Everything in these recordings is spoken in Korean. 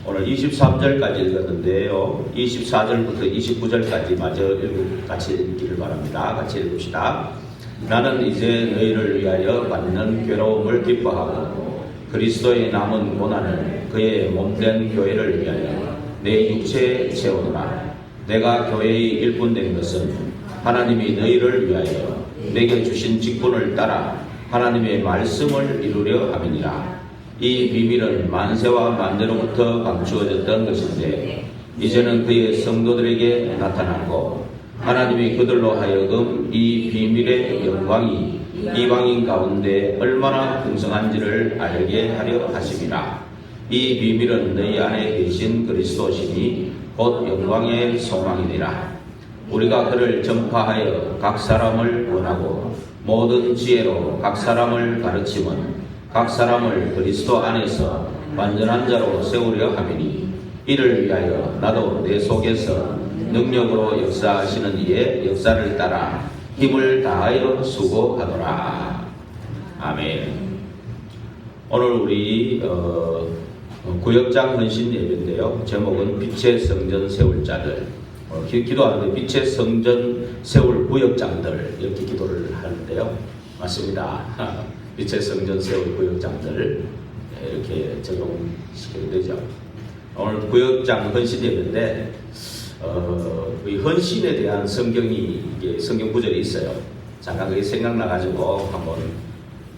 오늘 23절까지 읽었는데요. 24절부터 29절까지 마저 같이 읽기를 바랍니다. 같이 읽읍시다. 나는 이제 너희를 위하여 받는 괴로움을 기뻐하고 그리스도의 남은 고난을 그의 몸된 교회를 위하여 내 육체에 채우노라. 내가 교회의 일꾼된 것은 하나님이 너희를 위하여 내게 주신 직분을 따라 하나님의 말씀을 이루려 함이니라. 이 비밀은 만세와 만대로부터 감추어졌던 것인데 이제는 그의 성도들에게 나타났고 하나님이 그들로 하여금 이 비밀의 영광이 이방인 가운데 얼마나 풍성한지를 알게 하려 하심이라. 이 비밀은 너희 안에 계신 그리스도시니 곧 영광의 소망이니라. 우리가 그를 전파하여 각 사람을 권하고 모든 지혜로 각 사람을 가르치면 각 사람을 그리스도 안에서 완전한 자로 세우려 함이니 이를 위하여 나도 내 속에서 능력으로 역사하시는 이의 역사를 따라 힘을 다하여 수고하노라. 아멘. 오늘 우리 구역장 헌신 예배인데요. 제목은 빛의 성전 세울 자들. 기도하는데 빛의 성전 세울 구역장들 이렇게 기도를 하는데요. 맞습니다. 빛의 성전 세울 구역장들 이렇게 적용시키게 되죠. 오늘 구역장 헌신 예배인데 이 헌신에 대한 성경 구절이 있어요. 잠깐 그게 생각나가지고 한번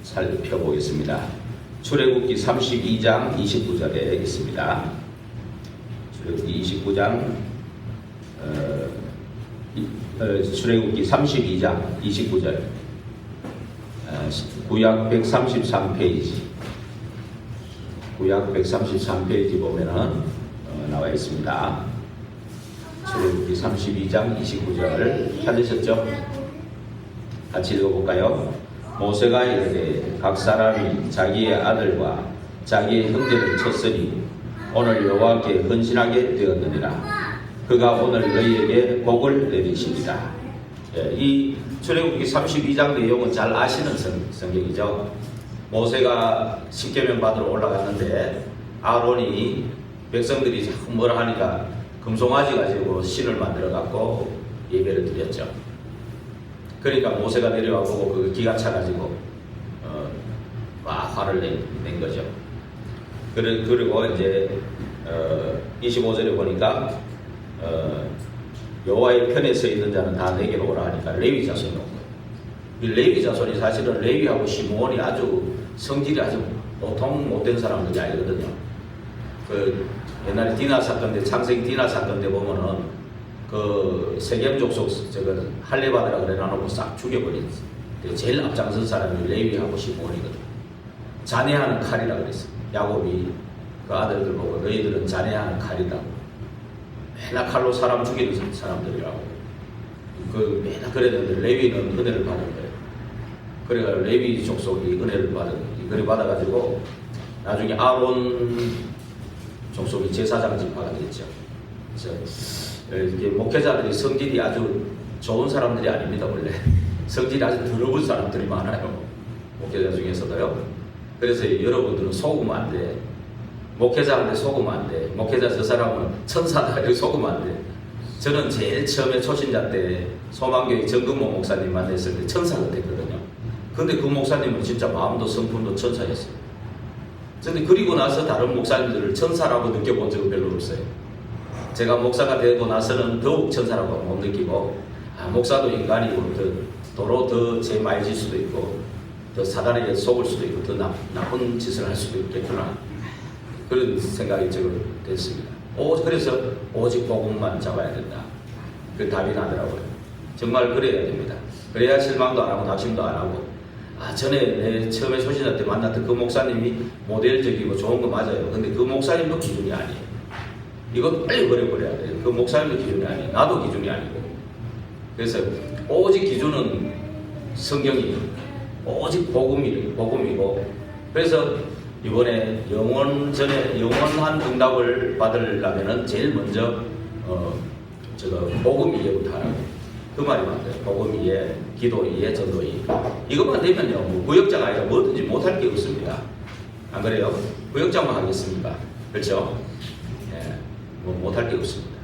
살펴보겠습니다. 출애굽기 32장 29절에 있습니다. 출애굽기 29장 출애굽기 32장 29절 구약 133페이지 구약 133페이지 보면은 나와 있습니다. 출애굽기 32장 29절 찾으셨죠? 같이 읽어볼까요? 모세가 이르되 각 사람이 자기의 아들과 자기의 형제를 쳤으니 오늘 여호와께 헌신하게 되었느니라. 그가 오늘 너희에게 복을 내리시리라. 이 출애굽기 32장 내용은 잘 아시는 성경이죠. 모세가 십계명 받으러 올라갔는데 아론이 백성들이 자꾸 뭐라 하니까 금송아지 가지고 신을 만들어 갖고 예배를 드렸죠. 그러니까 모세가 내려와 보고 그 기가 차가지고 막 화를 낸 거죠. 그리고 이제 25절에 보니까 여호와의 편에 서 있는 자는 다 내게로 오라 하니까 레위 자손이 온 거예요. 이 레위 자손이 사실은 레위하고 시므온이 아주 성질이 아주 보통 못된 사람들이 아니거든요. 그 옛날에 디나 사건 때 창세기 디나 사건 때 보면은 그 세겜 족속 저거 할례받으라 그래 놔놓고 싹 죽여버렸어. 제일 앞장선 사람이 레위하고 시므온이거든. 자네하는 칼이라 그랬어. 야곱이 그 아들들 보고 너희들은 자네하는 칼이다. 맨날 칼로 사람 죽이는 사람들이라고. 그 맨날 그랬는데 레위는 은혜를 받은 거예요. 그래가 레위 족속이 은혜를 받아가지고 나중에 아론 족속이 제사장 지파가 됐죠. 그래서 이게 목회자들이 성질이 아주 좋은 사람들이 아닙니다. 원래 성질이 아주 더러운 사람들이 많아요. 목회자 중에서도요. 그래서 여러분들은 속으면 안 돼. 목회자한테 속으면 안 돼. 목회자 저 사람은 천사다 이렇게 속으면 안 돼. 저는 제일 처음에 초신자 때 소망교회 정근모 목사님 만났을 때 천사 같았거든요. 근데 그 목사님은 진짜 마음도 성품도 천사였어요. 근데 그리고 나서 다른 목사님들을 천사라고 느껴본 적은 별로 없어요. 제가 목사가 되고 나서는 더욱 천사라고 못 느끼고 목사도 인간이고 도로 더 죄 많이 질 수도 있고 더 사단에게 속을 수도 있고 더 나쁜 짓을 할 수도 있겠구나. 그런 생각이 됐습니다. 그래서 오직 복음만 잡아야 된다. 그 답이 나더라고요. 정말 그래야 됩니다. 그래야 실망도 안 하고 낙심도 안 하고 전에 내 처음에 초신자 때 만났던 그 목사님이 모델적이고 좋은 거 맞아요. 근데 그 목사님도 기준이 아니에요. 이거 빨리 버려버려야 돼요. 그 목사님도 기준이 아니에요. 나도 기준이 아니고. 그래서 오직 기준은 성경이에요. 오직 복음이고 그래서 이번에 영원한 응답을 받으려면은 제일 먼저 복음 이해부터 하라고. 그 말이 맞아요. 복음 이해, 기도 이해, 전도 이해. 이것만 되면요, 뭐 구역장 아니라 뭐든지 못할 게 없습니다. 안 그래요? 구역장만 하겠습니까? 그렇죠? 뭐 못할 게 없습니다.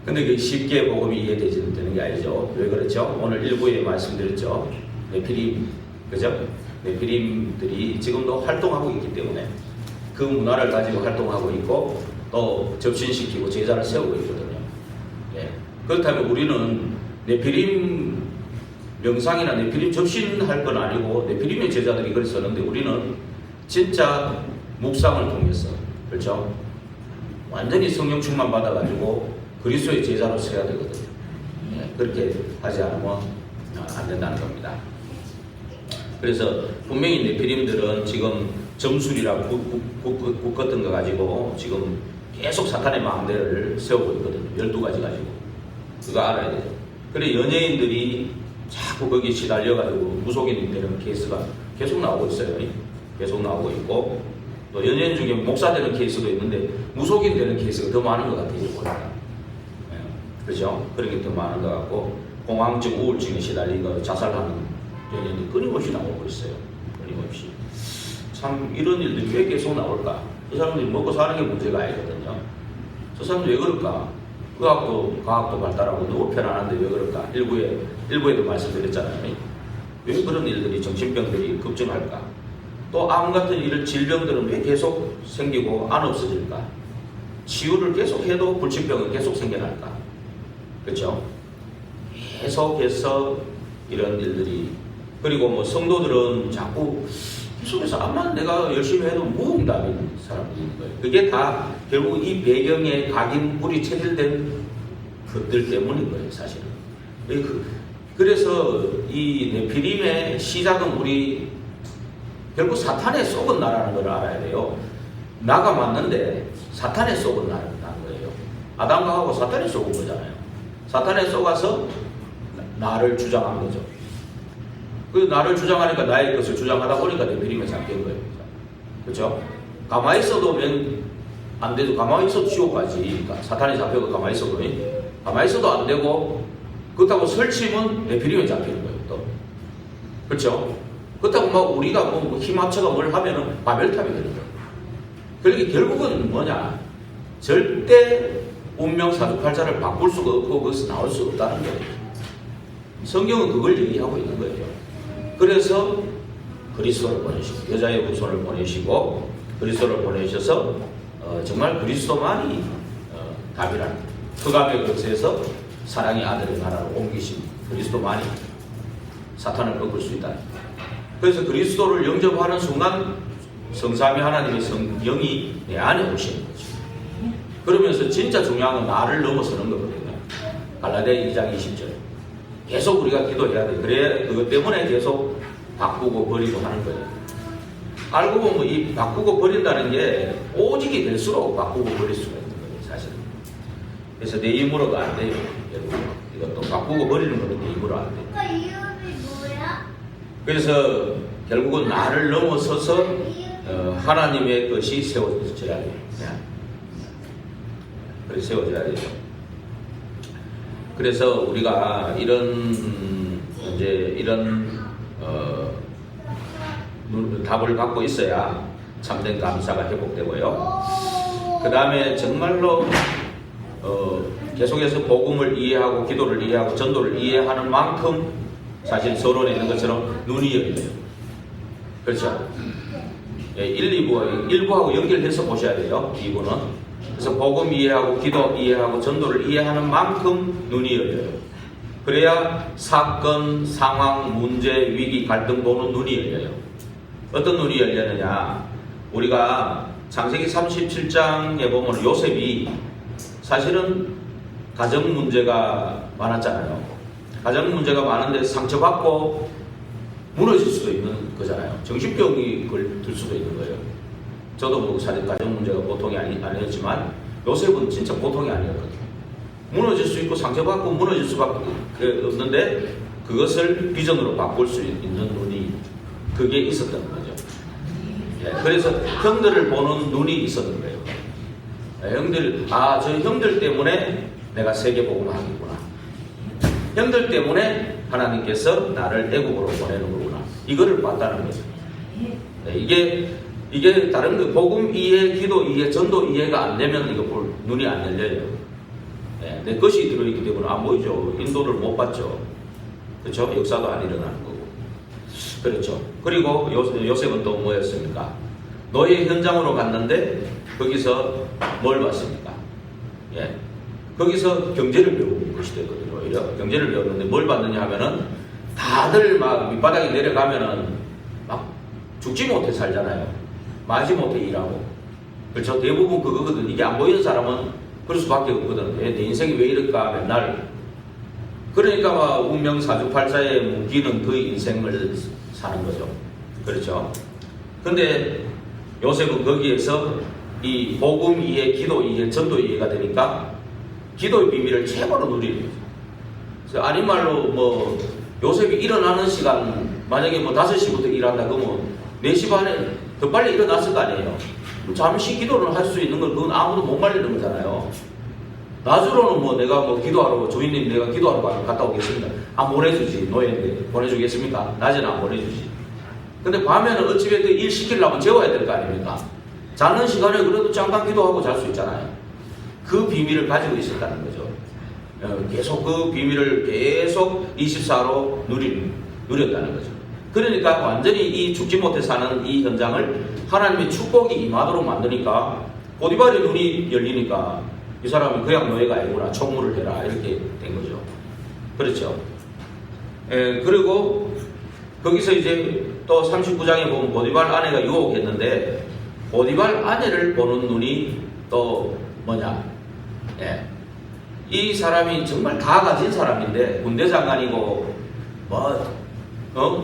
근데 그 쉽게 복음이 이해되는 게 아니죠. 왜 그렇죠? 오늘 일부에 말씀드렸죠. 네피림, 그죠? 네피림들이 지금도 활동하고 있기 때문에 그 문화를 가지고 활동하고 있고 또 접신시키고 제자를 세우고 있거든요. 예. 그렇다면 우리는 네피림 명상이나 네피림 접신할 건 아니고 네피림의 제자들이 그걸 썼는데 우리는 진짜 묵상을 통해서 그렇죠? 완전히 성령 충만 받아가지고 그리스도의 제자로 서야 되거든요. 예. 그렇게 하지 않으면 안 된다는 겁니다. 그래서 분명히 네피림들은 지금 점술이라고 국 같은 거 가지고 지금 계속 사탄의 마음대를 세우고 있거든요. 12가지 가지고. 그거 알아야 되죠. 그래 연예인들이 자꾸 거기에 시달려가지고 무속인이 되는 케이스가 계속 나오고 있어요. 계속 나오고 있고 또 연예인 중에 목사 되는 케이스도 있는데 무속인 되는 케이스가 더 많은 것 같아요. 네. 그렇죠? 그런 게 더 많은 것 같고 공황증, 우울증에 시달리고 자살하는 연예인이 끊임없이 나오고 있어요. 끊임없이. 참 이런 일들이 왜 계속 나올까? 저 사람들이 먹고 사는 게 문제가 아니거든요. 저 사람들이 왜 그럴까? 과학도 발달하고 너무 편안한데 왜 그럴까? 일부에도 말씀드렸잖아요. 왜 그런 일들이 정신병들이 급증할까? 또 암 같은 이런 질병들은 왜 계속 생기고 안 없어질까? 치유를 계속 해도 불치병은 계속 생겨날까? 그렇죠? 계속해서 이런 일들이 그리고 뭐 성도들은 자꾸 속에서 암만 내가 열심히 해도 무응답인 사람들인 거예요. 그게 다 결국 이 배경에 각인 뿌리 체질된 것들 때문인 거예요, 사실은. 그래서 이 네피림의 시작은 우리 결국 사탄의 썩은 나라는 걸 알아야 돼요. 나가 맞는데 사탄의 썩은 나라는 거예요. 아담과 하고 사탄의 썩은 거잖아요. 사탄의 썩어서 나를 주장한 거죠. 그 나를 주장하니까 나의 것을 주장하다 보니까 네피림에 잡힌 거예요. 그렇죠? 가만히 있어도 안 되죠. 가만히 있어도 지옥 가지. 그러니까 사탄이 잡혀서 가만히 있어도 안 되고 그렇다고 설치면 네피림에 잡히는 거예요. 또 그렇죠? 그렇다고 막 우리가 뭐 힘 합쳐가 뭘 하면은 바벨탑이 되는 거예요. 그러니까 결국은 뭐냐? 절대 운명 사주팔자를 바꿀 수가 없고 거기서 나올 수 없다는 거예요. 성경은 그걸 얘기하고 있는 거예요. 그래서 그리스도를 보내시고 여자의 후손을 보내시고 그리스도를 보내셔서 정말 그리스도만이 답이라는 흑암의 것에서 사랑의 아들의 나라로 옮기신 그리스도만이 사탄을 꺾을 수 있다. 그래서 그리스도를 영접하는 순간 성삼위 하나님의 성령이 내 안에 오시는 거죠. 그러면서 진짜 중요한 건 나를 넘어서는 거거든요. 갈라디아 2장 20절. 계속 우리가 기도해야 돼. 그래, 그것 때문에 계속 바꾸고 버리고 하는 거예요. 알고 보면 이 바꾸고 버린다는 게 오직이 될수록 바꾸고 버릴 수가 있는 거예요, 사실은. 그래서 내 힘으로도 안 돼요, 여러분. 이것도 바꾸고 버리는 것도 내 힘으로 안 돼요. 그 이름이 뭐야? 그래서 결국은 나를 넘어서서 하나님의 것이 세워져야 돼요. 그래서 세워져야 되죠. 그래서 우리가 이런 답을 갖고 있어야 참된 감사가 회복되고요. 그 다음에 정말로 계속해서 복음을 이해하고 기도를 이해하고 전도를 이해하는 만큼 사실 서론에 있는 것처럼 눈이 열려요. 그렇죠? 1부하고 연결해서 보셔야 돼요. 2부는. 그래서 복음 이해하고 기도 이해하고 전도를 이해하는 만큼 눈이 열려요. 그래야 사건, 상황, 문제, 위기, 갈등 보는 눈이 열려요. 어떤 눈이 열렸느냐? 우리가 창세기 37장에 보면 요셉이 사실은 가정 문제가 많았잖아요. 가정 문제가 많은데 상처받고 무너질 수도 있는 거잖아요. 정신병이 들 수도 있는 거예요. 저도 뭐 사실 가정 문제가 보통이 아니었지만 요셉은 진짜 보통이 아니었거든요. 무너질 수 있고 상처받고 무너질 수밖에 없는데 그것을 비전으로 바꿀 수 있는 눈이 그게 있었던 거죠. 그래서 형들을 보는 눈이 있었던 거예요. 저 형들 때문에 내가 세계복음을 하겠구나. 형들 때문에 하나님께서 나를 애국으로 보내는 거구나. 이거를 봤다는 거죠. 이게 이게 다른 거 복음 이해, 기도 이해, 전도 이해가 안 되면 이거 눈이 안 열려요. 예, 내 것이 들어있기 때문에 안 보이죠. 인도를 못 받죠. 그렇죠? 역사도 안 일어나는 거고. 그렇죠. 그리고 요셉은 또 뭐였습니까? 노예 현장으로 갔는데 거기서 뭘 봤습니까? 예, 거기서 경제를 배우는 것이 됐거든요. 오히려 경제를 배웠는데 뭘 봤느냐 하면은 다들 막 밑바닥에 내려가면은 막 죽지 못해 살잖아요. 마지 못해 일하고. 그렇죠? 대부분 그거거든. 이게 안 보이는 사람은 그럴 수밖에 없거든. 내 인생이 왜 이럴까 맨날. 그러니까 막 운명 사주팔자에 묶이는 그 인생을 사는 거죠. 그렇죠? 근데 요셉은 거기에서 이 복음 이해, 기도 이해, 전도 이해가 되니까 기도의 비밀을 최고로 누리는 거죠. 그래서 아닌 말로 뭐 요셉이 일어나는 시간 만약에 뭐 5시부터 일한다 그러면 4시 반에 더 빨리 일어났을 거 아니에요. 잠시 기도를 할 수 있는 건 그건 아무도 못 말리는 거잖아요. 낮으로는 뭐 내가 뭐 기도하러 주인님 내가 기도하러 갔다 오겠습니다. 안 보내주지. 노예인데 보내주겠습니까? 낮에는 안 보내주지. 근데 밤에는 어찌됐든 일 시키려면 재워야 될 거 아닙니까? 자는 시간에 그래도 잠깐 기도하고 잘 수 있잖아요. 그 비밀을 가지고 있었다는 거죠. 계속 그 비밀을 계속 24로 누렸다는 거죠. 그러니까 완전히 이 죽지 못해 사는 이 현장을 하나님의 축복이 임하도록 만드니까 보디발의 눈이 열리니까 이 사람은 그냥 노예가 아니구나. 총무를 해라. 이렇게 된 거죠. 그렇죠. 그리고 거기서 이제 또 39장에 보면 보디발 아내가 유혹했는데 보디발 아내를 보는 눈이 또 뭐냐. 예. 이 사람이 정말 다 가진 사람인데 군대 장관이고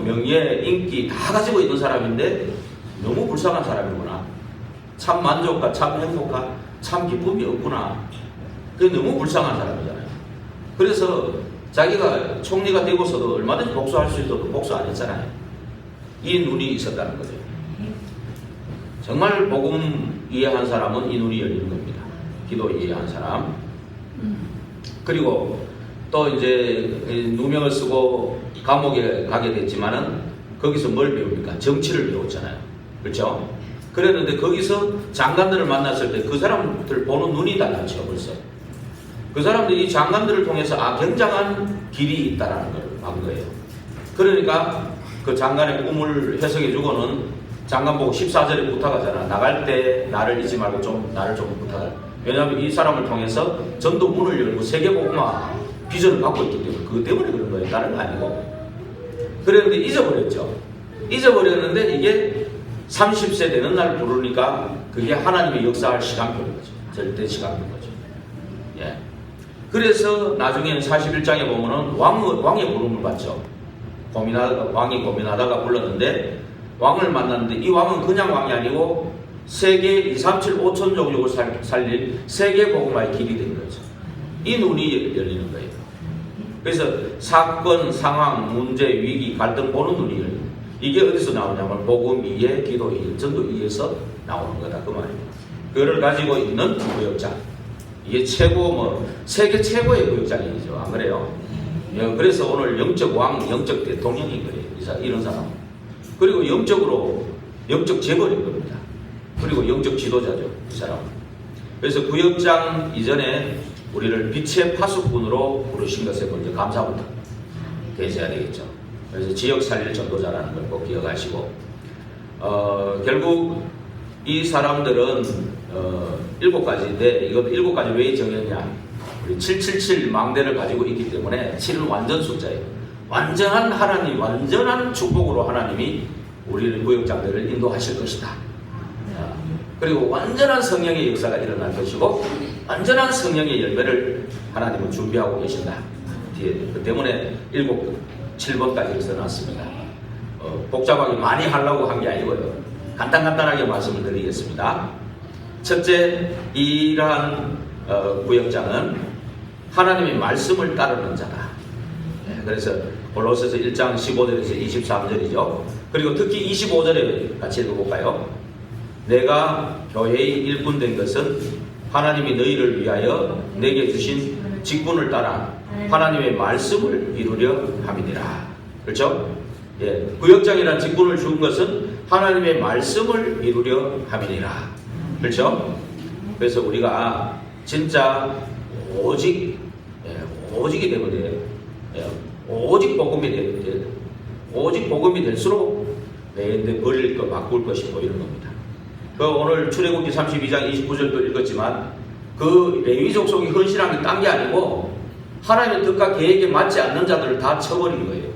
명예, 인기 다 가지고 있는 사람인데 너무 불쌍한 사람이구나. 참 만족과 참 행복과 참 기쁨이 없구나. 그게 너무 불쌍한 사람이잖아요. 그래서 자기가 총리가 되고서도 얼마든지 복수할 수 있어도 복수 안 했잖아요. 이 눈이 있었다는 거죠. 정말 복음 이해한 사람은 이 눈이 열리는 겁니다. 기도 이해한 사람. 그리고 또 이제 누명을 쓰고 감옥에 가게 됐지만은 거기서 뭘 배웁니까? 정치를 배웠잖아요. 그렇죠? 그랬는데 거기서 장관들을 만났을 때 그 사람들 보는 눈이 달라져 벌써. 그 사람들이 이 장관들을 통해서 굉장한 길이 있다라는 걸 본 거예요. 그러니까 그 장관의 꿈을 해석해 주고는 장관 보고 14절에 부탁하잖아. 나갈 때 나를 잊지 말고 나를 좀 부탁하라. 왜냐하면 이 사람을 통해서 전도 문을 열고 세계복음화 비전을 갖고 있기 때문에 그것 때문에 그런 거예요. 다른 거 아니고. 그랬는데 잊어버렸죠. 잊어버렸는데 이게 30세 되는 날 부르니까 그게 하나님의 역사할 시간표인 거죠. 절대 시간표인 거죠. 예. 그래서 나중에는 41장에 보면은 왕의 부름을 받죠. 왕이 고민하다가 불렀는데 왕을 만났는데 이 왕은 그냥 왕이 아니고 세계 2, 3, 7, 5천 종족을 살릴 세계 복음화의 길이 된 거죠. 이 눈이 열리는 거예요. 그래서 사건, 상황, 문제, 위기, 갈등 보는 눈이 열리는 거예요. 이게 어디서 나오냐면 복음 이해, 기도 이해, 전도 이해에서 나오는 거다 그 말입니다. 그거를 가지고 있는 구역장. 이게 세계 최고의 구역장이죠. 안 그래요? 그래서 오늘 영적 왕, 영적 대통령인 거예요. 이런 사람. 그리고 영적 재벌인 겁니다. 그리고 영적 지도자죠. 이 사람. 그래서 구역장 이전에 우리를 빛의 파수꾼으로 부르신 것에 먼저 감사부터 계셔야 되겠죠. 그래서 지역 살릴 전도자라는 걸 꼭 기억하시고 결국 이 사람들은 7가지인데 이것도 7가지 왜 정했냐. 우리 777 망대를 가지고 있기 때문에 7은 완전 숫자예요. 완전한 하나님, 완전한 축복으로 하나님이 우리를 구역장들을 인도하실 것이다. 그리고 완전한 성령의 역사가 일어날 것이고 완전한 성령의 열매를 하나님은 준비하고 계신다. 그 때문에 7번까지 써놨습니다. 복잡하게 많이 하려고 한 게 아니고요. 간단하게 말씀을 드리겠습니다. 첫째, 이러한 구역장은 하나님의 말씀을 따르는 자다. 그래서 골로새서 1장 15절에서 23절이죠. 그리고 특히 25절에 같이 읽어볼까요? 내가 교회의 일꾼 된 것은 하나님이 너희를 위하여 내게 주신 직분을 따라 하나님의 말씀을 이루려 함이니라. 그렇죠? 예, 구역장이라는 직분을 준 것은 하나님의 말씀을 이루려 함이니라. 그렇죠? 그래서 우리가 진짜 오직 오직이 되면 돼요. 예, 오직 복음이 되면 돼요. 오직 복음이 될수록 내 버릴 거 바꿀 것이 보이는 겁니다. 그 오늘 출애굽기 32장 29절도 읽었지만 그 레위 족속이 헌신한 게 딴 게 아니고 하나님의 뜻과 계획에 맞지 않는 자들을 다 쳐버린 거예요.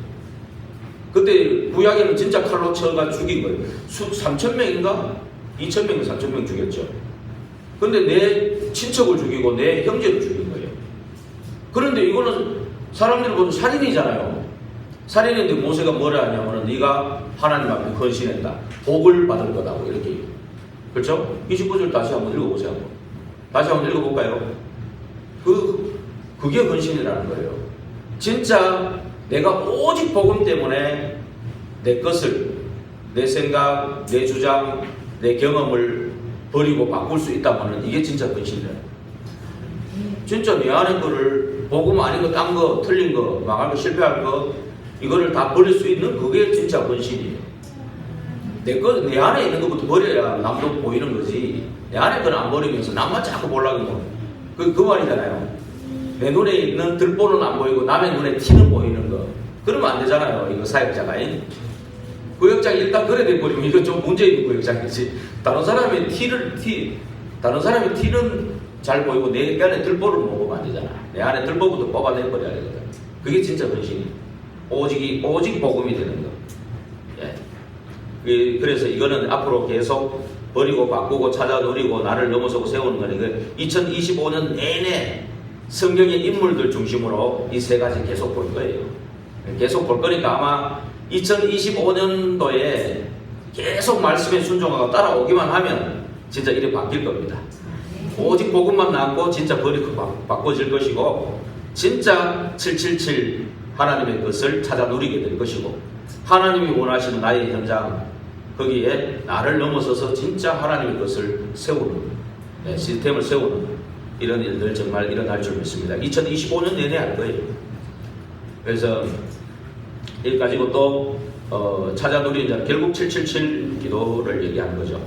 그때 구약에는 진짜 칼로 쳐가 죽인 거예요. 3,000명인가? 2,000명, 3,000명 죽였죠. 근데 내 친척을 죽이고 내 형제를 죽인 거예요. 그런데 이거는 사람들이 보면 살인이잖아요. 살인인데 모세가 뭐라 하냐면 네가 하나님 앞에 헌신했다. 복을 받을 거다고 이렇게 얘기해요. 그렇죠? 29절 다시 한번 읽어보세요. 다시 한번 읽어볼까요? 그게 헌신이라는 거예요. 진짜 내가 오직 복음 때문에 내 것을, 내 생각, 내 주장, 내 경험을 버리고 바꿀 수 있다면 이게 진짜 헌신이에요. 진짜 내 안에 거를 복음 아닌 거, 딴 거, 틀린 거, 망할 거, 실패할 거 이거를 다 버릴 수 있는 그게 진짜 헌신이에요. 내 안에 있는 것부터 버려야 남도 보이는 거지. 내 안에 거는 안 버리면서 남만 자꾸 보려고 하는 거. 그 말이잖아요. 내 눈에 있는 들보는 안 보이고 남의 눈에 티는 보이는 거. 그러면 안 되잖아요. 이거 사역자가. 구역장이 일단 그래 돼버리면 이거 좀 문제 있는 구역장이지. 다른 사람의 티는 잘 보이고 내 안에 들보를 못 보면 안 되잖아. 내 안에 들보부터 뽑아내버려야 되거든. 그게 진짜 헌신이. 오직 복음이 되는 거. 예. 그래서 이거는 앞으로 계속 버리고 바꾸고 찾아 누리고 나를 넘어서고 세우는 거니까 2025년 내내 성경의 인물들 중심으로 이 세 가지 계속 볼 거예요. 계속 볼 거니까 아마 2025년도에 계속 말씀에 순종하고 따라오기만 하면 진짜 일이 바뀔 겁니다. 오직 복음만 남고 진짜 버리고 바꿔질 것이고 진짜 777 하나님의 것을 찾아 누리게 될 것이고 하나님이 원하시는 나의 현장 거기에 나를 넘어서서 진짜 하나님의 것을 세우는 시스템을 세우는 이런 일들 정말 일어날 줄 믿습니다. 2025년 내내 할 거예요. 그래서 일 가지고 또 찾아 누리는 자는 결국 777 기도를 얘기하는 거죠.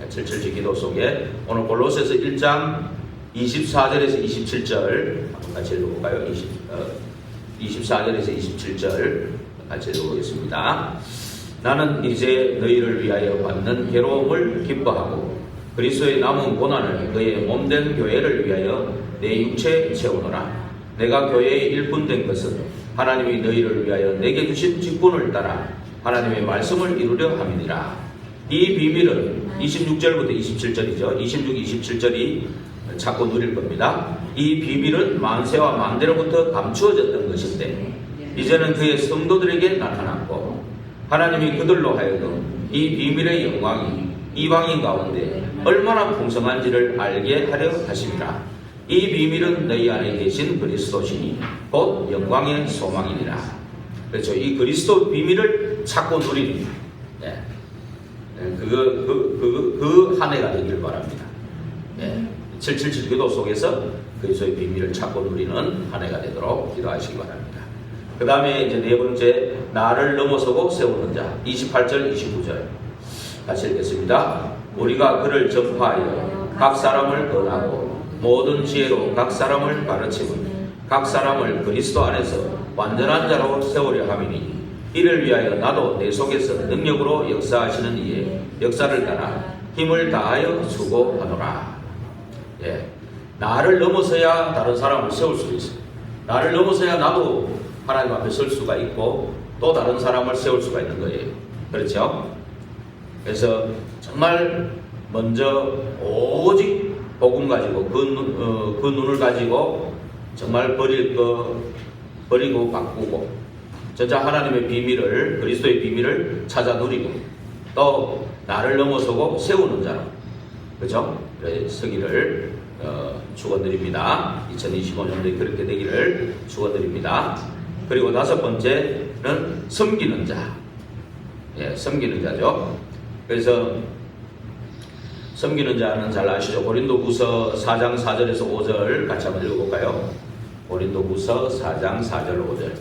777 기도 속에 오늘 골로새서 1장 24절에서 27절 한번 같이 읽어볼까요? 24절에서 27절 같이 읽어보겠습니다. 나는 이제 너희를 위하여 받는 괴로움을 기뻐하고 그리스도의 남은 고난을 너희의 몸된 교회를 위하여 내 육체에 채우노라. 내가 교회의 일꾼된 것은 하나님이 너희를 위하여 내게 주신 직분을 따라 하나님의 말씀을 이루려 함이니라. 이 비밀은 26절부터 27절이죠. 26, 27절이 찾고 누릴 겁니다. 이 비밀은 만세와 만대로부터 감추어졌던 것인데 이제는 그의 성도들에게 나타났고 하나님이 그들로 하여금 이 비밀의 영광이 이방인 가운데 얼마나 풍성한지를 알게 하려 하심이라. 이 비밀은 너희 안에 계신 그리스도시니 곧 영광의 소망이니라. 그렇죠. 이 그리스도 비밀을 찾고 누리는 그 한 해가 되기를 바랍니다. 777 기도 속에서 그리스도의 비밀을 찾고 누리는 한 해가 되도록 기도하시기 바랍니다. 그 다음에 이제 네 번째, 나를 넘어서고 세우는 자. 28절, 29절. 같이 읽겠습니다. 우리가 그를 전파하여 각 사람을 권하고 모든 지혜로 각 사람을 가르치고 각 사람을 그리스도 안에서 완전한 자로 세우려 함이니 이를 위하여 나도 내 속에서 능력으로 역사하시는 이의 역사를 따라 힘을 다하여 수고하노라. 나를 넘어서야 다른 사람을 세울 수 있어요. 나를 넘어서야 나도 하나님 앞에 설 수가 있고 또 다른 사람을 세울 수가 있는 거예요. 그렇죠? 그래서 정말 먼저 오직 복음 가지고 그 눈을 가지고 정말 버릴 거 버리고 바꾸고 진짜 하나님의 비밀을 그리스도의 비밀을 찾아 누리고 또 나를 넘어서고 세우는 자로 그렇죠? 서기를 축원드립니다. 2025년도에 그렇게 되기를 축원드립니다. 그리고 다섯 번째는 섬기는 자. 섬기는 자죠. 그래서 섬기는 자는 잘 아시죠? 고린도후서 4장 4절에서 5절 같이 한번 읽어볼까요? 고린도후서 4장 4절 5절.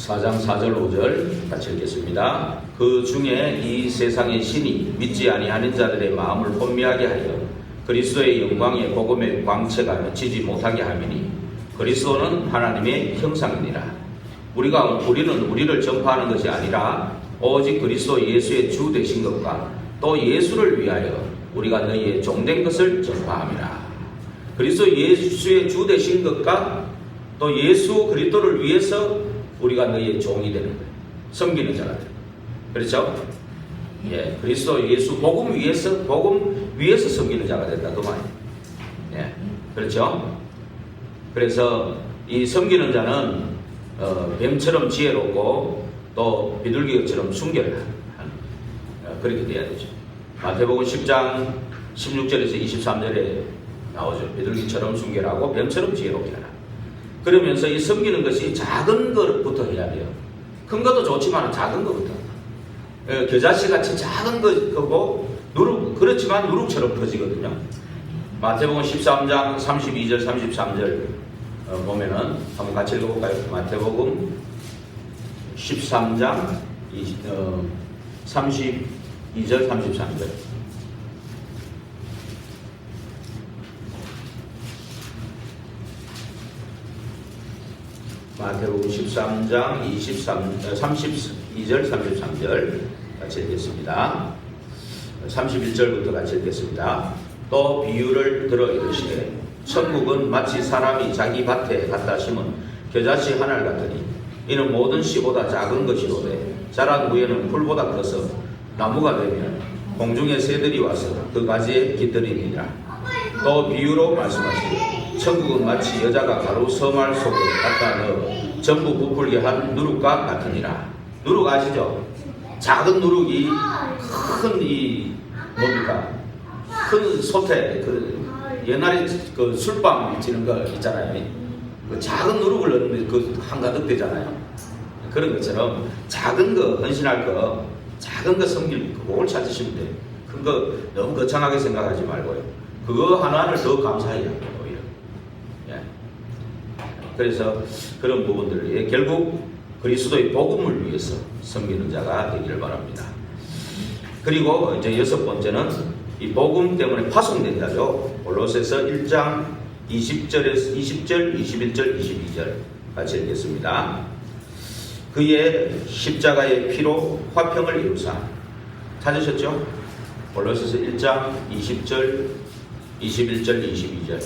4장 4절 5절 같이 읽겠습니다. 그 중에 이 세상의 신이 믿지 아니하는 자들의 마음을 혼미하게 하여 그리스도의 영광의 복음의 광채가 지지 못하게 하미니 그리스도는 하나님의 형상이니라. 우리는 우리를 전파하는 것이 아니라 오직 그리스도 예수의 주 되신 것과 또 예수를 위하여 우리가 너희의 종된 것을 전파함이라. 그리스도 예수의 주 되신 것과 또 예수 그리스도를 위해서 우리가 너희의 종이 되는 거예요. 섬기는 자가 돼요. 그렇죠? 예, 그리스도 예수 복음 위에서 섬기는 자가 된다 그 말이에요. 예, 그렇죠? 그래서 이 섬기는 자는 뱀처럼 지혜롭고 또 비둘기처럼 순결한 그렇게 돼야 되죠. 마태복음 10장 16절에서 23절에 나오죠. 비둘기처럼 순결하고 뱀처럼 지혜롭게 하라. 그러면서 이 섬기는 것이 작은 것부터 해야 돼요. 큰 것도 좋지만 작은 것부터. 겨자씨 같이 작은 거고 그렇지만 누룩처럼 커지거든요. 마태복음 13장 32절 33절 보면은 한번 같이 읽어볼까요? 마태복음 13장 32절 33절 마태복음 13장 32절 33절 같이 읽겠습니다. 31절부터 같이 읽겠습니다. 또 비유를 들어 이르시되 천국은 마치 사람이 자기 밭에 갖다 심은 겨자씨 하나 같으니 이는 모든 씨보다 작은 것이로되 자란 후에는 풀보다 커서 나무가 되면 공중의 새들이 와서 그 가지에 깃들이니라. 또 비유로 말씀하시되 천국은 마치 여자가 가루 서말 속에 갖다 넣어 전부 부풀게 한 누룩과 같으니라. 누룩 아시죠? 작은 누룩이 큰 뭡니까? 큰 솥에 옛날에 그 술빵 찌는 거 있잖아요. 그 작은 누룩을 넣는데 그 한가득 되잖아요. 그런 것처럼 작은 거 헌신할 거, 작은 거 섬길 거, 그걸 찾으시면 돼요. 큰 거 너무 거창하게 생각하지 말고요. 그거 하나를 더 감사해야 돼요. 오히려. 예. 그래서 그런 부분들, 결국 그리스도의 복음을 위해서 섬기는 자가 되기를 바랍니다. 그리고 이제 여섯 번째는 이 복음 때문에 파송된 자죠. 골로새서 1장 20절, 21절, 22절 같이 읽겠습니다. 그의 십자가의 피로 화평을 이루사. 찾으셨죠? 골로새서 1장 20절, 21절, 22절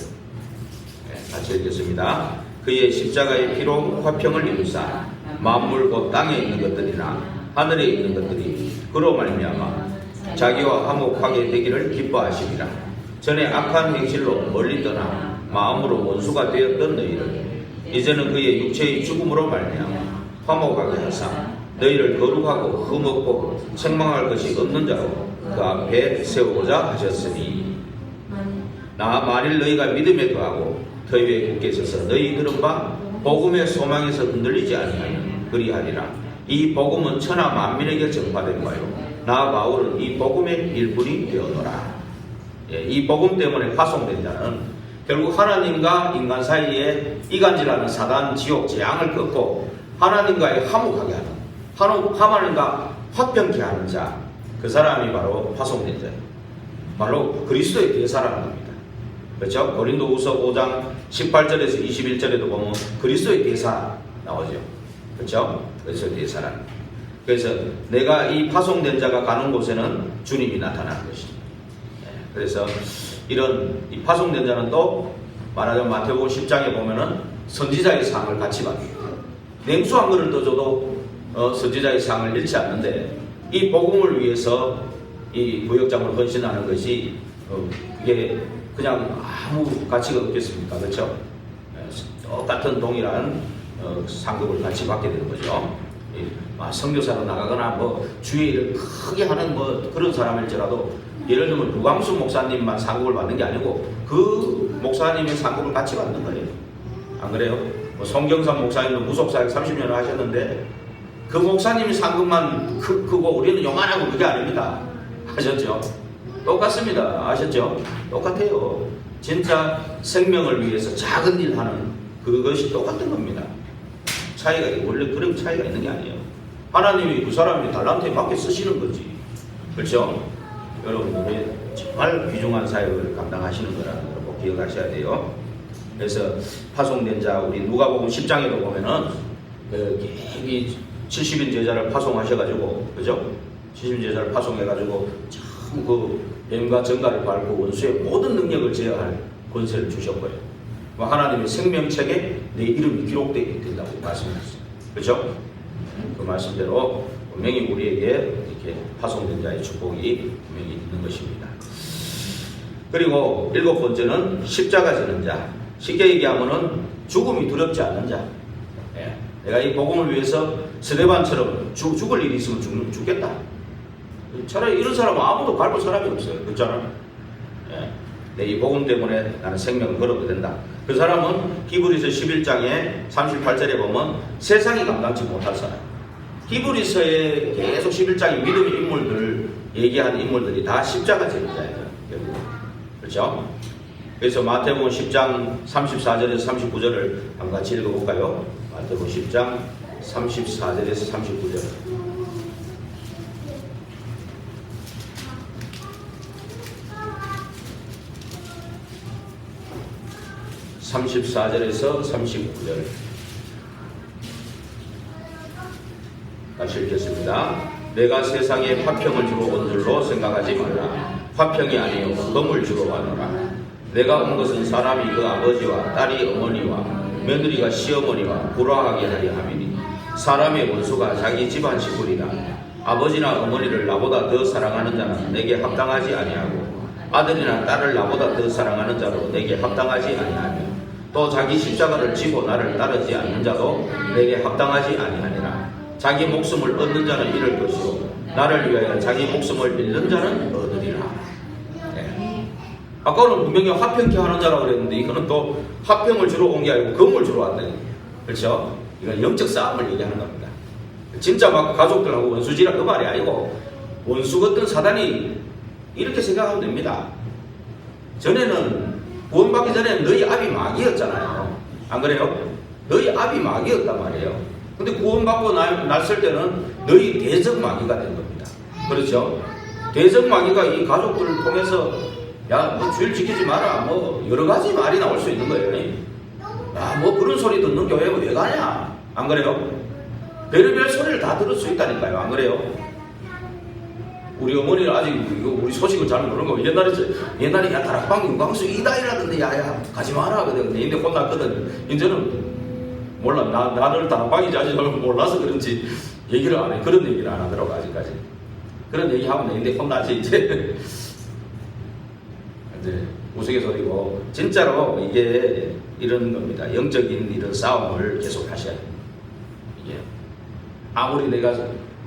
같이 읽겠습니다. 그의 십자가의 피로 화평을 이루사 만물 곧 땅에 있는 것들이나 하늘에 있는 것들이 그로 말미암아 자기와 화목하게 되기를 기뻐하시리라. 전에 악한 행실로 멀리 떠나 마음으로 원수가 되었던 너희를 이제는 그의 육체의 죽음으로 말미암아 화목하게 하사 너희를 거룩하고 흠없고 책망할 것이 없는 자로 그 앞에 세우고자 하셨으니 나 만일 너희가 믿음에 거하고 터위에 굳게 서서 너희 들은 바 복음의 소망에서 흔들리지 아니하면 그리하리라. 이 복음은 천하 만민에게 전파된 바요 나 바울은 이 복음의 일꾼이 되어노라. 예, 이 복음 때문에 파송된 자는 결국 하나님과 인간 사이에 이간질하는 사단 지옥 재앙을 꺾고 하나님과의 화목하게 하는 하나님과 화평케 하는 자, 그 사람이 바로 파송된 자예요. 바로 그리스도의 대사라는 겁니다. 그렇죠? 고린도후서 5장 18절에서 21절에도 보면 그리스도의 대사 나오죠. 그렇죠? 그리스도의 대사라는. 그래서 내가 이 파송된 자가 가는 곳에는 주님이 나타나는 것이죠. 그래서 이런 이 파송된 자는 또 말하자면 마태복음 10장에 보면은 선지자의 상을 같이 받습니다. 냉수 한 그릇 더 줘도 선지자의 상을 잃지 않는데 이 복음을 위해서 이 구역장을 헌신하는 것이 이게 그냥 아무 가치가 없겠습니까? 그렇죠? 똑같은 동일한 상급을 같이 받게 되는 거죠. 선교사로 나가거나 뭐 주의 일을 크게 하는 뭐 그런 사람일지라도 예를 들면 루광수 목사님만 상급을 받는 게 아니고 그 목사님의 상급을 같이 받는 거예요. 안 그래요? 뭐 송경삼 목사님도 무속사역 30년을 하셨는데 그 목사님의 상급만 크고 우리는 요만하고 그게 아닙니다. 아셨죠? 똑같습니다. 아셨죠? 똑같아요. 진짜 생명을 위해서 작은 일 하는 그것이 똑같은 겁니다. 차이가 원래 그런 차이가 있는 게 아니에요. 하나님이 그 사람이 달란트에 맞게 쓰시는 거지. 그렇죠? 여러분들이 정말 귀중한 사역을 감당하시는 거라는 걸 꼭 기억하셔야 돼요. 그래서 파송된 자 우리 누가복음 10장에도 보면은 이 70인 제자를 파송하셔가지고 그죠? 70인 제자를 파송해가지고 참 그 뱀과 전갈을 밟고 원수의 모든 능력을 제어할 권세를 주셨고요. 하나님의 생명책에 내 이름이 기록되게 된다고 말씀하셨어요. 그렇죠? 그 말씀대로 분명히 우리에게 이렇게 파송된 자의 축복이 분명히 있는 것입니다. 그리고 7번째는 십자가 지는 자. 쉽게 얘기하면은 죽음이 두렵지 않는 자. 예. 내가 이 복음을 위해서 스데반처럼 죽을 일이 있으면 죽겠다. 차라리 이런 사람은 아무도 밟을 사람이 없어요. 그렇잖아요. 예. 내 이 복음 때문에 나는 생명을 걸어도 된다. 그 사람은 히브리서 11장에 38절에 보면 세상이 감당치 못할 사람. 히브리서에 계속 11장의 믿음의 인물들 얘기한 인물들이 다 십자가 지는 자예요. 그렇죠? 그래서 마태복음 10장 34절에서 39절을 한번 같이 읽어볼까요? 마태복음 10장 34절에서 39절. 34절에서 39절 다시 읽겠습니다. 내가 세상에 화평을 주러 온 줄로 생각하지 말라. 화평이 아니요 검을 주러 왔노라. 내가 온 것은 사람이 그 아버지와 딸이 어머니와 며느리가 시어머니와 불화하게 하려 함이니 사람의 원수가 자기 집안 식구리라. 아버지나 어머니를 나보다 더 사랑하는 자는 내게 합당하지 아니하고 아들이나 딸을 나보다 더 사랑하는 자로 내게 합당하지 아니하며 또 자기 십자가를 지고 나를 따르지 않는 자도 내게 합당하지 아니하니라. 자기 목숨을 얻는 자는 잃을 것이요 나를 위하여 자기 목숨을 잃는 자는 얻으리라. 네. 아까는 분명히 화평케 하는 자라고 그랬는데 이거는 또 화평을 주러 온 게 아니고 검을 주러 왔다니. 그렇죠? 이건 영적 싸움을 얘기하는 겁니다. 진짜 막 가족들하고 원수지라 그 말이 아니고 원수 같은 사단이 이렇게 생각하면 됩니다. 전에는 구원받기 전에는 너희 아비 마귀였잖아요. 안 그래요? 너희 아비 마귀였단 말이에요. 근데 구원받고 났을 때는 너희 대적 마귀가 된 겁니다. 그렇죠? 대적 마귀가 이 가족들을 통해서 야, 너 주일 지키지 마라. 뭐 여러 가지 말이 나올 수 있는 거예요. 야, 뭐 그런 소리 듣는 교회에 왜 가냐? 안 그래요? 별의별 소리를 다 들을 수 있다니까요. 안 그래요? 우리 어머니는 아직 우리 소식을 잘 모르는 거. 옛날에 야 다락방 윤광수 이다이라던데 야야 가지 마라. 근데 혼났거든. 이제는 몰라. 나를 다락방인지 아직 몰라서 그런지 얘기를 안 해. 그런 얘기를 안 하더라고 아직까지. 그런 얘기 하면 근데 혼나지 이제. 이제 우스갯소리고 진짜로 이게 이런 겁니다. 영적인 이런 싸움을 계속 하셔야 돼요. 이게 아무리 내가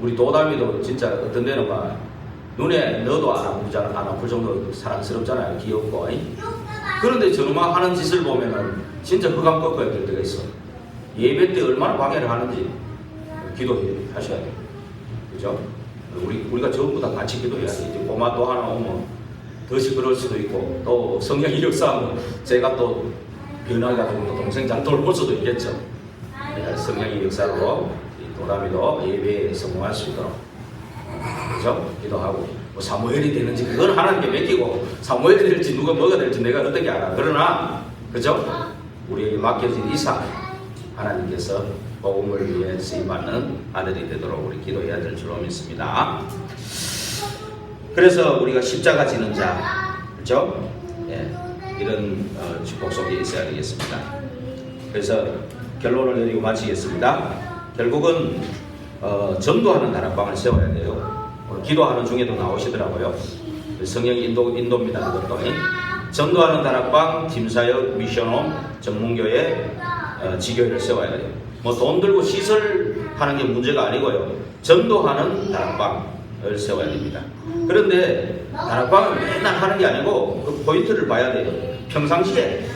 우리 도담이도 진짜 어떤 데는 막 눈에 넣어도 안 아플 정도로 사랑스럽잖아요. 귀엽고. 그런데 저놈아 하는 짓을 보면은 진짜 흑암 꺾어야 될 때가 있어. 예배 때 얼마나 방해를 하는지 기도하셔야 돼요. 그죠? 우리가 전부 다 같이 기도해야 돼. 이제 고마 또 하나 오면 더 시끄러울 수도 있고 또 성령이 역사하면 제가 또 변화해가지고 또 동생 잘 돌볼 수도 있겠죠. 성령의 역사로 도담이도 예배에 성공할 수 있도록 그죠? 기도하고 뭐 사무엘이 되는지 그건 하나님께 맡기고 사무엘이 될지 누가 뭐가 될지 내가 어떻게 알아. 그러나 그죠? 우리에게 맡겨진 이상 하나님께서 복음을 위해 쓰임받는 아들이 되도록 우리 기도해야 될 줄로 믿습니다. 그래서 우리가 십자가 지는 자 그죠? 예, 이런 축복 속에 있어야 되겠습니다. 그래서 결론을 내리고 마치겠습니다. 결국은 전도하는 다락방을 세워야 돼요. 오늘 기도하는 중에도 나오시더라고요. 성령의 인도입니다. 그것도 전도하는 다락방, 팀사역, 미션홈, 전문교회, 지교회를 세워야 돼요. 뭐 돈 들고 시설하는 게 문제가 아니고요. 전도하는 다락방을 세워야 됩니다. 그런데 다락방을 맨날 하는 게 아니고 그 포인트를 봐야 돼요. 평상시에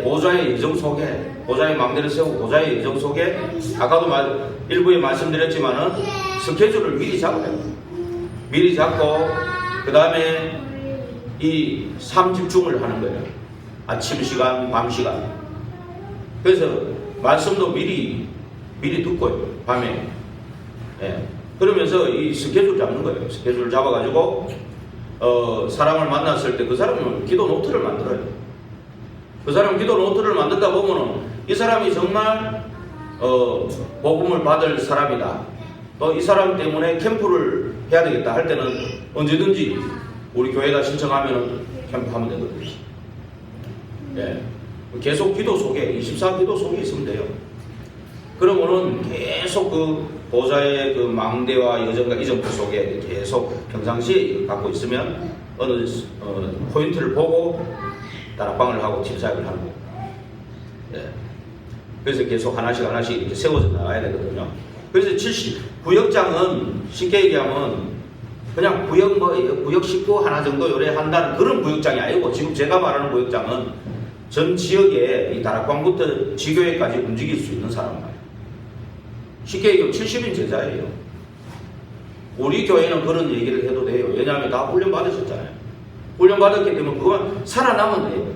보좌의 예정 속에 보좌의 망대를 세우고 보좌의 예정 속에 아까도 일부에 말씀드렸지만은 스케줄을 미리 잡아요. 미리 잡고 그 다음에 이 3집중을 하는 거예요. 아침 시간, 밤 시간. 그래서 말씀도 미리 듣고요. 밤에. 예. 그러면서 이 스케줄 잡는 거예요. 스케줄 잡아가지고 사람을 만났을 때 그 사람은 기도 노트를 만들어요. 그 사람 기도 노트를 만든다 보면은 이 사람이 정말 복음을 받을 사람이다. 또 이 사람 때문에 캠프를 해야 되겠다 할 때는 언제든지 우리 교회에다 신청하면 캠프하면 되거든요. 예. 계속 기도 속에 24 기도 속에 있으면 돼요. 그러면은 계속 그 보좌의 그 망대와 여정과 이정표 속에 계속 평상시에 갖고 있으면 어느 포인트를 보고 다락방을 하고 팀사역을 하는 거예요. 예. 그래서 계속 하나씩 이렇게 세워져 나가야 되거든요. 그래서 구역장은 쉽게 얘기하면 그냥 구역 식구 하나 정도 요래한다는 그런 구역장이 아니고 지금 제가 말하는 구역장은 전 지역에 이 다락방부터 지교회까지 움직일 수 있는 사람만. 쉽게 얘기하면 70인 제자예요. 우리 교회는 그런 얘기를 해도 돼요. 왜냐하면 다 훈련 받으셨잖아요. 훈련 받았기 때문에 그건 살아나면 돼요.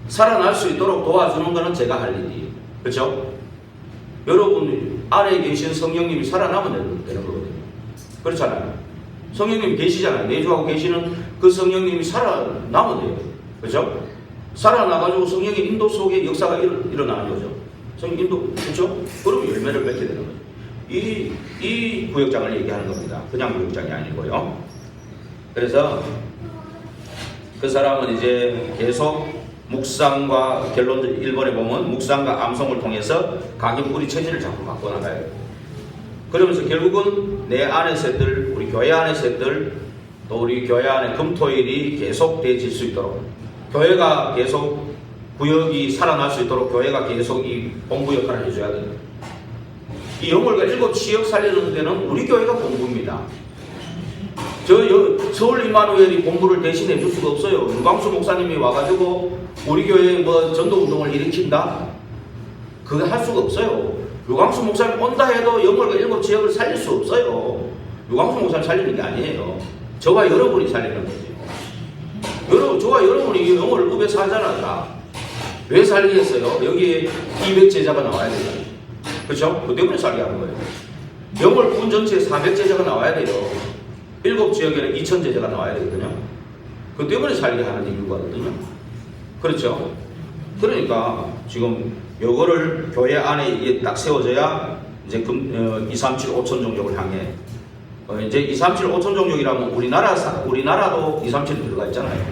살아날 수 있도록 도와주는 거는 제가 할 일이에요. 그렇죠? 여러분 안에 계신 성령님이 살아나면 되는 거거든요. 그렇잖아요. 성령님이 계시잖아요. 내주하고 계시는 그 성령님이 살아나면 돼요. 그렇죠? 살아나가지고 성령의 인도 속에 역사가 일어나는 거죠. 성령 인도, 그렇죠? 그럼 열매를 맺게 되는 거죠. 이 구역장을 얘기하는 겁니다. 그냥 구역장이 아니고요. 그래서 그 사람은 이제 계속 묵상과 결론 1번에 보면 묵상과 암송을 통해서 각인뿌리 체질을 자꾸 바꿔나가요. 그러면서 결국은 내 안의 새들, 우리 교회 안의 새들, 또 우리 교회 안에 금토일이 계속 되어질 수 있도록 교회가 계속 구역이 살아날 수 있도록 교회가 계속 이 본부 역할을 해줘야 됩니다. 이 영월과 7지역 살리는 데는 우리 교회가 본부입니다. 서울 이마누엘이 본부를 대신해 줄 수가 없어요. 유광수 목사님이 와가지고 우리 교회에 뭐 전도운동을 일으킨다? 그거 할 수가 없어요. 유광수 목사님 온다 해도 영월과 7지역을 살릴 수 없어요. 유광수 목사님 살리는 게 아니에요. 저와 여러분이 살리는 거죠. 저와 여러분이 영월을 읍에 살잖아. 왜 살리겠어요? 여기에 200제자가 나와야 돼요. 그렇죠? 그 때문에 살게 하는 거예요. 영월군 전체에 400제자가 나와야 돼요. 7지역에는 2000제자가 나와야 되거든요. 그 때문에 살게 하는 이유거든요. 그렇죠? 그러니까 지금 요거를 교회 안에 이게 딱 세워져야 이제 237 5천 종족을 향해 이제 237 5천 종족이라면 우리나라도 237이 들어가 있잖아요.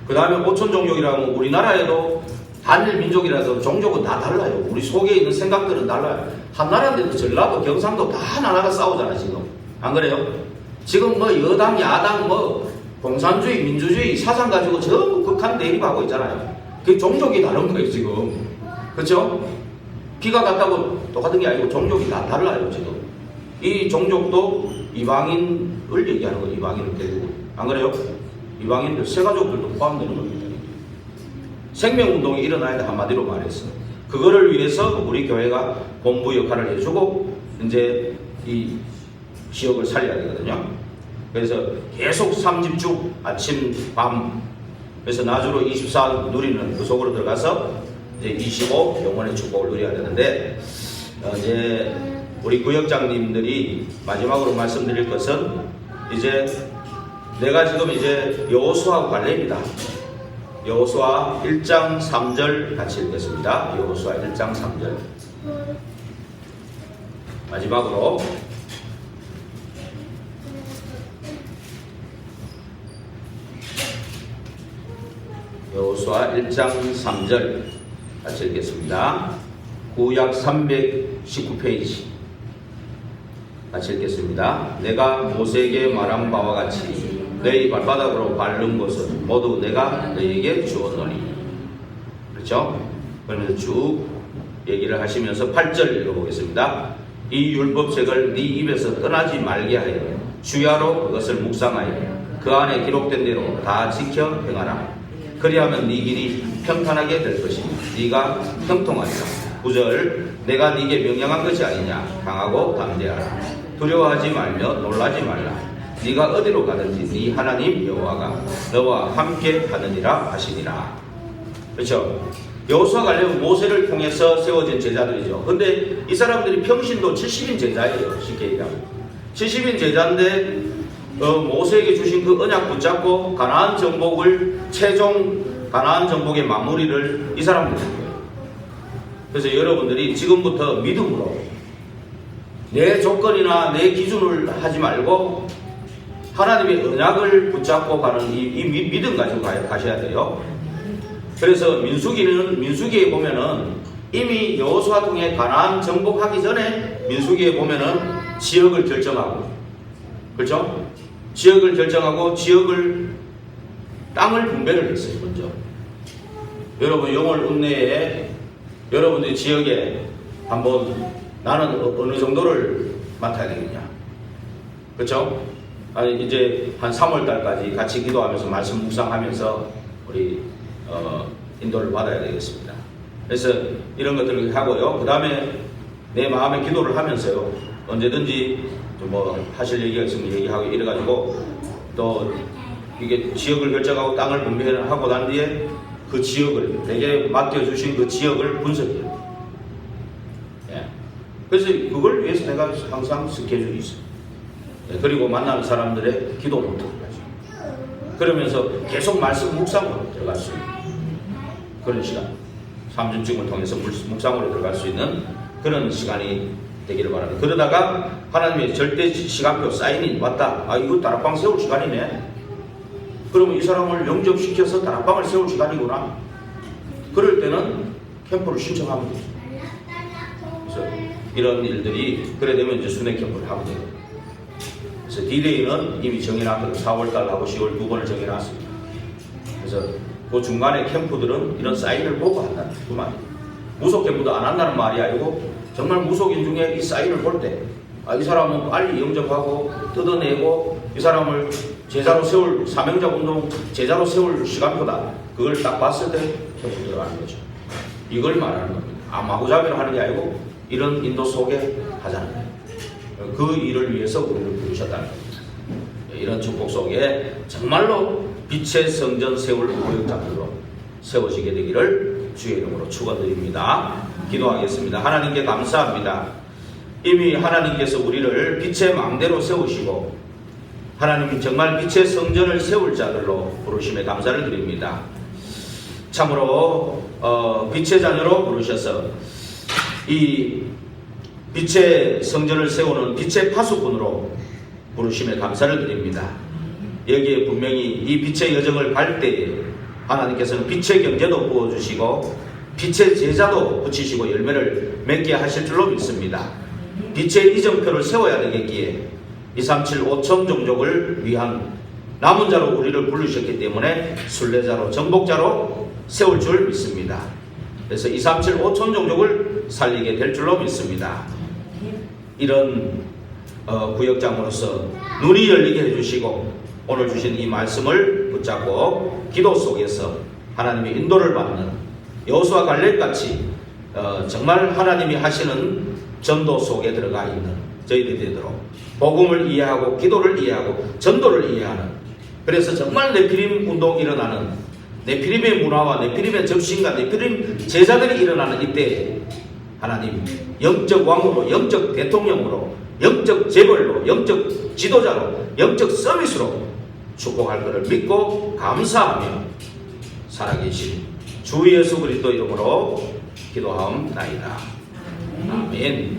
그 다음에 5천 종족이라면 우리나라에도 단일 민족이라서 종족은 다 달라요. 우리 속에 있는 생각들은 달라요. 한 나라인데도 전라도, 경상도 다 나라가 싸우잖아요, 지금. 안 그래요? 지금 뭐 여당, 야당, 뭐 공산주의, 민주주의 사상 가지고 전부 극한 대립하고 있잖아요. 그 종족이 다른 거예요, 지금. 그렇죠? 피가 같다고 똑같은 게 아니고 종족이 다 달라요, 지금. 이 종족도 이방인을 얘기하는 거예요, 이방인을 데리고. 안 그래요? 이방인들, 세가족들도 포함되는 겁니다. 생명운동이 일어나야 돼, 한마디로 말해서. 그거를 위해서 우리 교회가 본부 역할을 해주고, 이제 이 지역을 살려야 되거든요. 그래서 계속 3집중, 아침, 밤. 그래서 나주로 24 누리는 그 속으로 들어가서 이제 25 영혼의 축복을 누려야 되는데, 이제 우리 구역장님들이 마지막으로 말씀드릴 것은 이제 내가 지금 이제 여호수아 관례입니다. 여호수아 1장 3절 같이 읽겠습니다. 여호수아 1장 3절. 마지막으로 여호수아 1장 3절 같이 읽겠습니다. 구약 319페이지 같이 읽겠습니다. 내가 모세에게 말한 바와 같이 너희 발바닥으로 밟는 것은 모두 내가 너희에게 주었노니. 그렇죠? 그러면서 쭉 얘기를 하시면서 8절 읽어보겠습니다. 이 율법책을 네 입에서 떠나지 말게 하여 주야로 그것을 묵상하여 그 안에 기록된 대로 다 지켜 행하라. 그리하면 네 길이 평탄하게 될 것이니 네가 형통하리라. 9절 내가 네게 명령한 것이 아니냐. 강하고 담대하라. 두려워하지 말며 놀라지 말라. 네가 어디로 가든지 네 하나님 여호와가 너와 함께 하느니라 하시니라. 그렇죠? 여호수아 갈렙은 모세를 통해서 세워진 제자들이죠. 근데 이 사람들이 평신도 70인 제자예요. 쉽게 얘기하면 70인 제자인데 모세에게 주신 그 언약 붙잡고 가나안 정복을 최종 가나안 정복의 마무리를 이 사람들이 한 거예요. 그래서 여러분들이 지금부터 믿음으로 내 조건이나 내 기준을 하지 말고 하나님의 언약을 붙잡고 가는 이 믿음 가지고 가셔야 돼요. 그래서 민수기에 보면은 이미 여호수아 통해 가나안 정복하기 전에 민수기에 보면은 지역을 결정하고, 그렇죠? 지역을 결정하고 땅을 분배를 했어요. 먼저 여러분 영월 읍내에 여러분들 지역에 한번 나는 어느 정도를 맡아야 되겠냐, 그렇죠? 아니 이제 한 3월 달까지 같이 기도하면서 말씀 묵상하면서 우리 인도를 받아야 되겠습니다. 그래서 이런 것들을 하고요. 그 다음에 내 마음의 기도를 하면서요. 언제든지 뭐 하실 얘기가 있으면 얘기하고 이래가지고 또 이게 지역을 결정하고 땅을 분배하고 난 뒤에 그 지역을 내게 맡겨주신 그 지역을 분석해요. 예. 그래서 그걸 위해서 내가 항상 스케줄이 있어요. 예. 그리고 만나는 사람들의 기도 노트를 가지고 그러면서 계속 말씀 묵상으로 들어갈 수 있는 그런 시간, 3주쯤을 통해서 묵상으로 들어갈 수 있는 그런 시간이 되기를 바랍니다. 그러다가 하나님의 절대 시간표 사인이 왔다. 아, 이거 다락방 세울 시간이네. 그러면 이 사람을 영접시켜서 다락방을 세울 시간이구나. 그럴 때는 캠프를 신청하면 되죠. 그래서 이런 일들이 그래 되면 이제 순회 캠프를 하면 돼요. 그래서 D-Day는 이미 정해놨거든요. 4월달하고 10월 2번을 정해놨습니다. 그래서 그 중간에 캠프들은 이런 사인을 보고 한다는 그 말이에요. 무속 캠프도 안 한다는 말이 아니고 정말 무속인 중에 이 사인을 볼 때 이 사람은 빨리 영접하고 뜯어내고 이 사람을 제자로 세울 사명자 운동 제자로 세울 시간표다. 그걸 딱 봤을 때 캠프 들어가는 거죠. 이걸 말하는 겁니다. 마구잡이로 하는 게 아니고 이런 인도 속에 하자는 거예요. 그 일을 위해서 우리를 부르셨다는 겁니다. 이런 축복 속에 정말로 빛의 성전 세울 고역자들로 세워지게 되기를 주의 이름으로 축원드립니다. 기도하겠습니다. 하나님께 감사합니다. 이미 하나님께서 우리를 빛의 망대로 세우시고 하나님 정말 빛의 성전을 세울 자들로 부르심에 감사를 드립니다. 참으로 빛의 자녀로 부르셔서 이 빛의 성전을 세우는 빛의 파수꾼으로 부르심에 감사를 드립니다. 여기에 분명히 이 빛의 여정을 갈 때에 하나님께서는 빛의 경제도 부어주시고 빛의 제자도 붙이시고 열매를 맺게 하실 줄로 믿습니다. 빛의 이정표를 세워야 되겠기에 237 5천 종족을 위한 남은 자로 우리를 부르셨기 때문에 순례자로 정복자로 세울 줄 믿습니다. 그래서 237 5천 종족을 살리게 될 줄로 믿습니다. 이런 구역장으로서 눈이 열리게 해주시고 오늘 주신 이 말씀을 붙잡고 기도 속에서 하나님의 인도를 받는 여호수아 갈렙같이 정말 하나님이 하시는 전도 속에 들어가 있는 저희들이 되도록 복음을 이해하고 기도를 이해하고 전도를 이해하는, 그래서 정말 네피림 운동이 일어나는, 네피림의 문화와 네피림의 접신과 네피림 제자들이 일어나는 이때 하나님 영적 왕으로, 영적 대통령으로, 영적 재벌로, 영적 지도자로, 영적 서비스로 축복할 것을 믿고 감사하며 살아계신 주 예수 그리스도 이름으로 기도하옵나이다. 아멘.